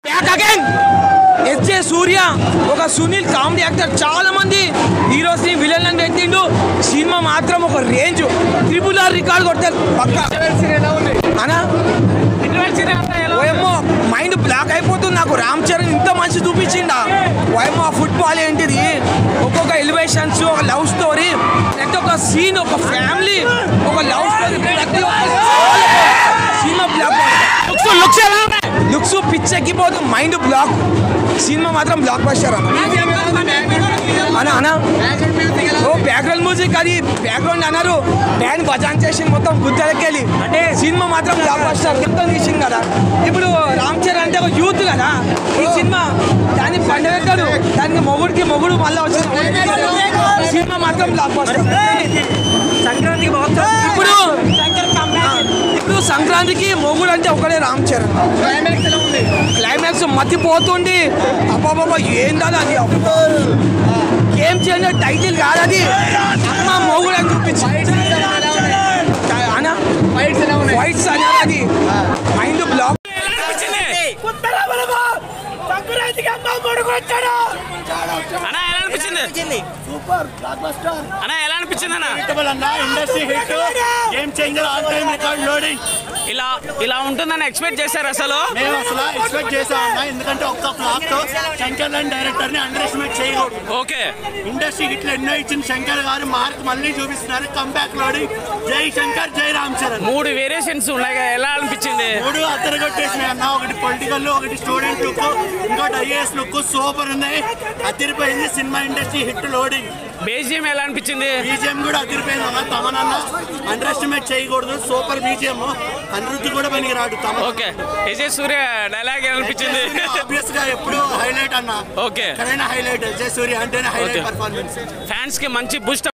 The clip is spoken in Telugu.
బ్యాక్ అగైన్ ఎస్జే సూర్య ఒక సునీల్ కామెడీ యాక్టర్ చాలా మంది హీరోస్ ని విలన్ అని పెట్టిండు సినిమా మాత్రం ఒక రేంజ్ RRR రికార్డ్ కొట్టారు పక్కా అనా ఓయమ్మో మైండ్ బ్లాక్ అయిపోతుంది నాకు రామ్ చరణ్ ఇంత మంచి చూపించిండా ఓయమ్మో ఫుట్బాల్ ఏంటిది ఒక్కొక్క ఎలివేషన్స్ ఒక లవ్ స్టోరీ ప్రతి ఒక్క సీన్ ఒక ఫ్యామిలీ ఒక లవ్ స్టోరీ ప్రతి ఒక్క సినిమా బ్లాక్ లుక్స్ పిచ్చెక్కిపోతు మైండ్ బ్లాక్ సినిమా మాత్రం బ్లాక్ బస్టర్ అన్న ఓ బ్యాక్గ్రౌండ్ మ్యూజిక్ అది బ్యాక్గ్రౌండ్ అన్నారు బ్యాండ్ భజాన్ చేసి మొత్తం గుద్దలకెళ్ళి అంటే సినిమా మాత్రం బ్లాక్ బస్టర్ మొత్తం తీసింది కదా ఇప్పుడు రామ్ చరణ్ అంటే ఒక యూత్ కదా ఈ సినిమా దాన్ని పండబెట్టాడు దానికి మొగుడు మళ్ళీ వచ్చింది సినిమా మాత్రం బ్లాక్ బస్టర్ సంక్రాంతికి ఇప్పుడు సంక్రాంతికి మొగుడు అంటే ఒకడే రామ్ చరణ్ క్లైమాక్స్ మతిపోతుంది అబ్బాబాబా ఏందా అది గేమ్ చేంజర్ టైటిల్ కాదది అమ్మ మొగుడు అని చూపించింది ఫైట్స్ అనేది అది మైండ్ బ్లాక్ ఇలా ఉంటుందని ఎక్స్పెక్ట్ చేశారు అసలు మేము అసలు ఎక్స్పెక్ట్ చేసామన్నా ఎందుకంటే ఒక్క ఫ్లాప్ తో శంకర్ లాంటి డైరెక్టర్ ని అండర్ ఎస్టిమేట్ చేయకూడదు. ఓకే ఇండస్ట్రీ ఇట్లా ఎన్నో ఇచ్చిన శంకర్ గారు మార్క్ మళ్ళీ చూపిస్తున్నారు కంబ్యాక్ లోడింగ్ జై శంకర్ జై రామ్ చరణ్ 3 వేరియేషన్స్ ఉన్నాయి ఎలా అనిపించింది 3 అద్దరగొట్టేసినాయి అన్న ఒకటి పొలిటికల్ ఒకటి స్టూడెంట్ లుక్ ఇంకోటి ఐఏఎస్ లుక్ సూపర్ ఉన్నాయి అదిరిపోయింది cinema industry hit loading BGM ఎలా అనిపించింది బీజిఎం కూడా అదిరిపోయింది అన్న తమనన్న అండర్ ఎస్టిమేట్ చేయకూడదు సూపర్ బీజిఎం అనిరుద్ధ్ కూడా పనికి రాడు తమ ఓకే ఎస్జే సూర్య డైలాగ్ ఎలా అనిపించింది ఆబ్వియస్ గా ఎప్పుడు హైలైట్ అన్న ఓకే హైలైట్ ఎస్జే సూర్య అంటేనే హైలైట్ పర్ఫార్మెన్స్ ఫ్యాన్స్ కి మంచి బూస్ట్